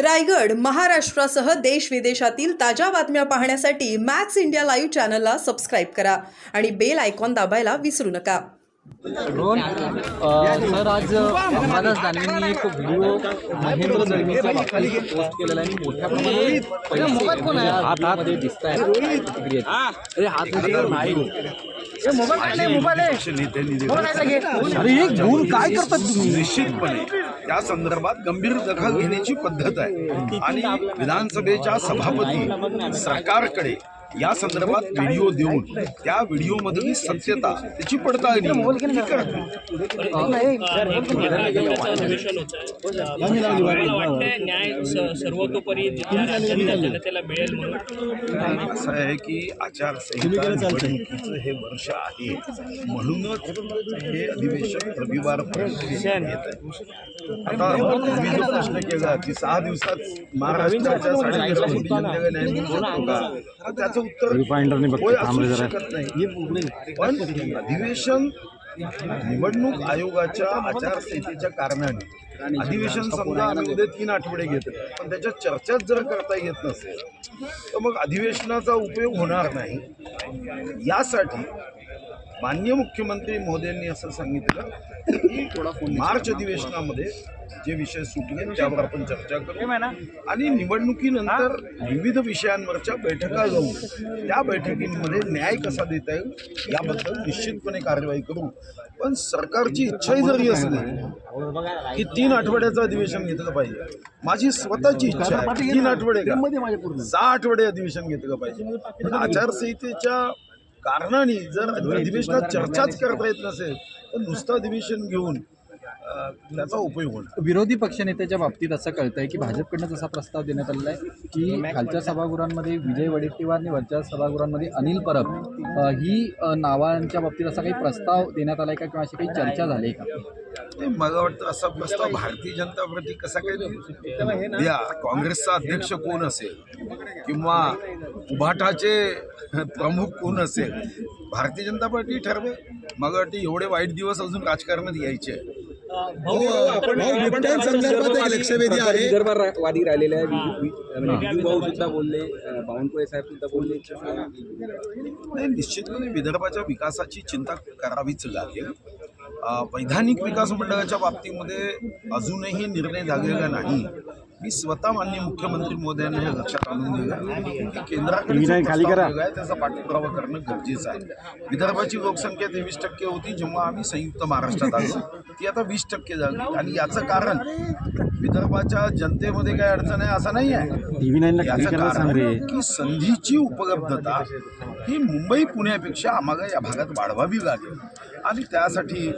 रायगड, महाराष्ट्रासह देश विदेशातील ताज्या बातम्या पाहण्यासाठी मॅक्स इंडिया लाईव्ह चॅनलला सबस्क्राईब करा आणि बेल आयकॉन दाबायला विसरू नका. सर, आज अंबादास दानवेंनी एक व्हिडिओ महेंद्र जळमीच्या बाबतीत पोस्ट केलेला आहे. मोठ्या प्रमाणात दिसत आहे. काय करतात तुम्ही? निश्चितपणे त्या संदर्भात गंभीर दखल घेण्याची पद्धत आहे आणि विधानसभेच्या सभापती सरकारकडे या संदर्भात व्हिडिओ देऊन त्या व्हिडिओमधली सत्यता त्याची पडताळणी असं आहे की आचारसंहिता निवडणुकीचं हे वर्ष आहे, म्हणूनच हे अधिवेशन रविवारपर्यंत येत आहे. आता तुम्ही जो प्रश्न केला की 6 दिवसात महाराष्ट्राच्या 3.5 कोटी जनतेला न्याय मिळू शकतो का, तर त्याचं उत्तर होय असू शकत नाही. पण अधिवेशन निवडणूक आयोगाच्या आचारसंहितेच्या कारणाने अधिवेशन समजा आम्ही उद्या 3 आठवडे घेतले, पण त्याच्या चर्चाच जर करता येत नसेल तर मग अधिवेशनाचा उपयोग होणार नाही. यासाठी माननीय मुख्यमंत्री महोदयांनी असं सांगितलं की मार्च अधिवेशनामध्ये जे विषय सुटले त्यावर आपण चर्चा करू आणि निवडणुकीनंतर विविध विषयांवरच्या बैठका घेऊन त्या बैठकींमध्ये न्याय कसा देता येईल याबद्दल निश्चितपणे कार्यवाही करू. पण सरकारची इच्छाही जरी असली की 3 आठवड्याचं अधिवेशन घेतलं पाहिजे, माझी स्वतःची इच्छा आहे 3 आठवडे का 6 आठवडे अधिवेशन घेतलं पाहिजे. पण आचारसंहितेच्या कारणाने जर अधिवेशनात चर्चाच करता येत नसेल तर नुसतं अधिवेशन घेऊन त्याचा उपयोग होणार. विरोधी पक्षनेत्याच्या बाबतीत असं कळतंय की भाजपकडनं जसा प्रस्ताव देण्यात आलेला आहे की खालच्या सभागृहांमध्ये विजय वडेट्टीवार आणि वरच्या सभागृहांमध्ये अनिल परब ही नावांच्या बाबतीत असा काही प्रस्ताव देण्यात आलाय का किंवा अशी काही चर्चा झाली आहे का? मला वाटतं असा प्रस्ताव भारतीय जनता पार्टी कसा काही या काँग्रेसचा अध्यक्ष कोण असेल किंवा उभाटाचे प्रमुख कोण असेल, भारतीय जनता पार्टी ठरवे. मला वाटतं एवढे वाईट दिवस अजून राजकारणात यायचे आहे. विदर्भवादी राहिलेले आहे. भाऊ सुद्धा बोलले, बावनकुळे साहेब सुद्धा बोलले. नाही, निश्चितपणे विदर्भाच्या विकासाची चिंता करावीच लागेल. वैधानिक विकास मंडळाच्या बाबतीमध्ये अजूनही निर्णय झालेला नाही. मी स्वतः माननीय मुख्यमंत्री महोदयांना हे लक्षात आणून दिलं की केंद्राकडे त्याचा पाठपुरावा करणं गरजेचं आहे. विदर्भाची लोकसंख्या 23% होती जेव्हा आम्ही संयुक्त महाराष्ट्रात आलो, ती आता 20% झाली आणि याचं कारण विदर्भाच्या जनतेमध्ये काही अडचण आहे असं नाही आहे. याचं कारण की संधीची उपलब्धता ही मुंबई पुण्यापेक्षा आम्हाला या भागात वाढवावी लागेल आणि त्यासाठी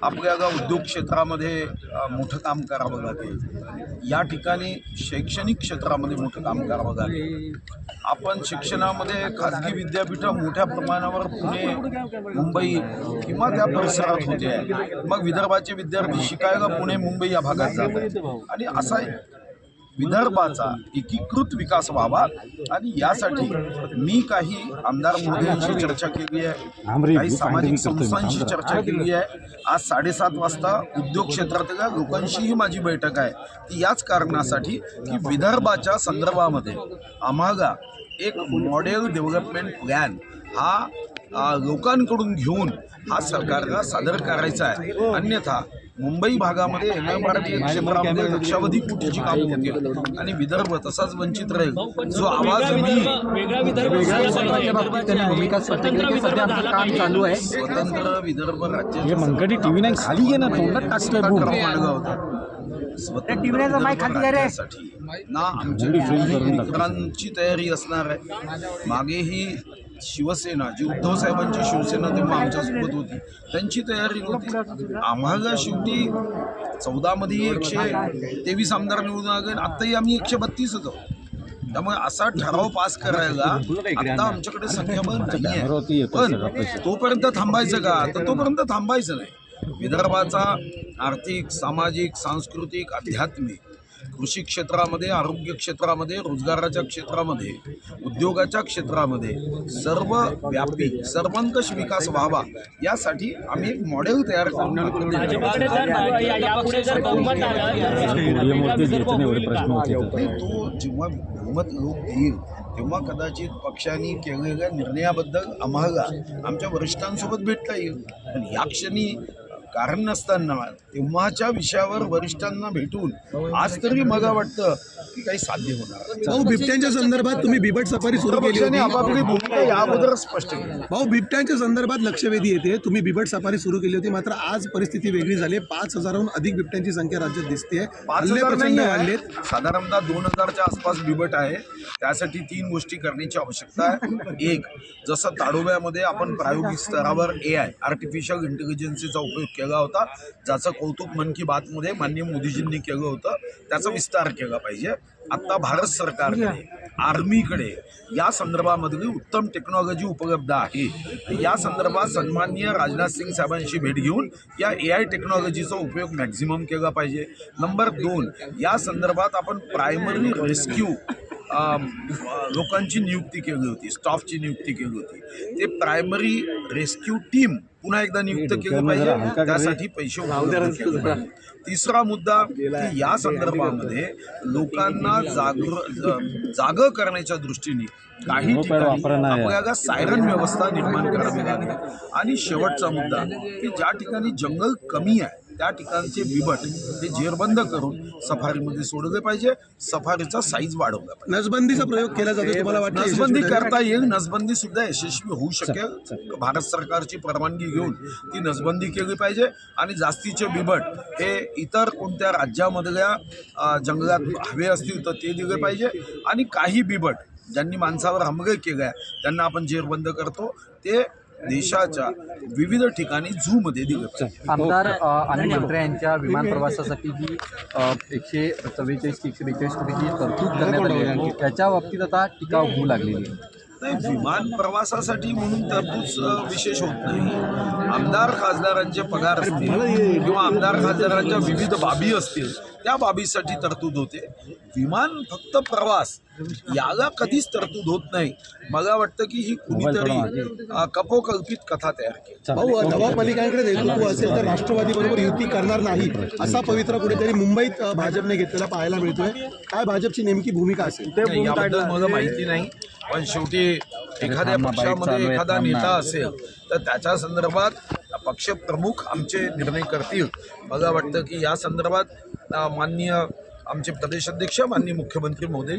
आपल्याला उद्योग क्षेत्रामध्ये मोठं काम करावं लागेल. या ठिकाणी शैक्षणिक क्षेत्रामध्ये मोठं काम करावं लागेल. आपण शिक्षणामध्ये खाजगी विद्यापीठं मोठ्या प्रमाणावर पुणे, मुंबई किंवा त्या परिसरात होते आहे. मग विदर्भाचे विद्यार्थी शिकायला पुणे, मुंबई या भागात जातात आणि असा विदर्भाचा एकीकृत विकास व्हावा आणि यासाठी मी काही आमदार मोदींशी चर्चा केली आहे, काही सामाजिक संस्थांशी चर्चा केली आहे. आज 7:30 वाजता उद्योग क्षेत्रातल्या लोकांशीही माझी बैठक आहे. ती याच कारणासाठी की विदर्भाच्या संदर्भामध्ये आम्हाला एक मॉडेल डेव्हलपमेंट प्लॅन हा लोकांकडून घेऊन हा सरकारला सादर करायचा आहे. अन्यथा मुंबई भागामध्ये एमआरटी क्षेत्रामध्ये लक्षावधी कोटीची कामं होतील आणि विदर्भ तसाच वंचित राहील. जो आवाज मी स्वतंत्र विदर्भ राज्य ना आमच्या मित्रांची तयारी असणार आहे. मागेही शिवसेना जी उद्धव साहेबांची शिवसेना तेव्हा आमच्यासोबत होती त्यांची तयारी होती. आम्हाला शेवटी 14 मध्ये 123 आमदार निवडून आले, आत्ताही आम्ही 132च आहोत. त्यामुळे असा ठराव पास करायला आता आमच्याकडे संख्याबळ नाही आहे. पण तोपर्यंत थांबायचं का, तर तोपर्यंत थांबायचं नाही. विदर्भाचा आर्थिक, सामाजिक, सांस्कृतिक, आध्यात्मिक, कृषी क्षेत्रामध्ये, आरोग्य क्षेत्रामध्ये, रोजगाराच्या क्षेत्रामध्ये, उद्योगाच्या क्षेत्रामध्ये सर्व व्यापी सर्वंकष विकास व्हावा यासाठी आम्ही एक मॉडेल तयार करून भाजपकडे जर यापुढे जर बहुमत नाही, तो जेव्हा बहुमत लोक देईल तेव्हा कदाचित पक्षांनी केलेल्या निर्णयाबद्दल आम्हाला आमच्या वरिष्ठांसोबत भेटता येईल. पण या क्षणी कारण नसताना तेव्हाच्या विषयावर वरिष्ठांना भेटून आज तरी मला वाटतं की काही साध्य होणार. भाऊ, बिबट्यांच्या संदर्भात तुम्ही बिबट सफारी सुरू केली पक्षाने होती. आपापली भूमिका या अगोदर स्पष्ट केली. भाऊ, बिबट्यांच्या संदर्भात लक्षवेधी येते. तुम्ही बिबट सफारी सुरू केली होती, मात्र आज परिस्थिती वेगळी झाली. 5,000हून अधिक बिबट्यांची संख्या राज्यात दिसते. 5,000 प्रचंड नाही वाढलेत. आहे, साधारणतः 2,000च्या आसपास बिबट आहे. त्यासाठी 3 गोष्टी करण्याची आवश्यकता आहे. एक, जसं ताडोब्यामध्ये आपण प्रायोगिक स्तरावर AI आर्टिफिशियल इंटेलिजन्सचा उपयोग केला होता, ज्याचं कौतुक मन की बातमध्ये माननीय मोदीजींनी केलं होतं, त्याचा विस्तार केला पाहिजे. आता भारत सरकारकडे, आर्मीकडे या संदर्भामधली उत्तम टेक्नॉलॉजी उपलब्ध आहे. या संदर्भात सन्माननीय राजनाथ सिंग साहेबांशी भेट घेऊन या AI टेक्नॉलॉजीचा उपयोग मॅक्झिमम केला पाहिजे. नंबर 2, या संदर्भात आपण प्रायमरी रेस्क्यू लोकांची नियुक्ती केली होती, स्टाफची नियुक्ती केली होती. ते प्रायमरी रेस्क्यू टीम पुन्हा एकदा नियुक्त केलं पाहिजे, त्यासाठी पैसे उपलब्ध केले पाहिजे. तिसरा मुद्दा की या संदर्भामध्ये लोकांना जागं करण्याच्या दृष्टीने काही ठिकाणी आपल्याला सायरन व्यवस्था निर्माण करावी लागेल. आणि शेवटचा मुद्दा की ज्या ठिकाणी जंगल कमी आहे त्या ठिकाणचे बिबट हे जेरबंद करून सफारीमध्ये सोडले पाहिजे, सफारीचा साईज वाढवला पाहिजे. नसबंदीचा प्रयोग केला जातो, तुम्हाला वाटतं नसबंदी करता येईल, नसबंदी सुद्धा यशस्वी होऊ शकेल. भारत सरकारची परवानगी घेऊन ती नसबंदी केली पाहिजे आणि जास्तीचे बिबट हे इतर कोणत्या राज्यामधल्या जंगलात हवे असतील तर ते दिले पाहिजे. आणि काही बिबट ज्यांनी माणसावर हमले केले त्यांना आपण जेरबंद करतो, ते देशाच्या विविध ठिकाणी झूमध्ये दिले पाहिजे. आमदार अनिल मंत्रे यांच्या विमान प्रवासासाठी जी 144 की 142 कोटीची तरतूद करण्यात आली आहे, त्याच्या बाबतीत आता टीका होऊ लागलेली आहे. नाही, विमान प्रवासासाठी म्हणून तरतूद विशेष होत नाही. आमदार खासदारांचे पगार असतील किंवा आमदार खासदारांच्या विविध बाबी असतील त्या बाबीसाठी तरतूद होते. विमान फक्त प्रवास याला कधीच तरतूद होत नाही. मला वाटतं की ही कुणीतरी कपोकल्पित कथा तयार केली. भाऊ, नवाब मलिकांकडे नेतृत्व असेल तर राष्ट्रवादी बरोबर युती करणार नाही असा पवित्रा कुठेतरी मुंबईत भाजपने घेतलेला पाहायला मिळतोय. काय भाजपची नेमकी भूमिका असेल? नाही, याबद्दल मला माहिती नाही. पण शेवटी एखाद्या पक्षामध्ये एखादा नेता असेल तर त्याच्या संदर्भात पक्षप्रमुख आमचे निर्णय करतील. मला वाटतं की या संदर्भात माननीय आमचे प्रदेशाध्यक्ष माननीय मुख्यमंत्री महोदय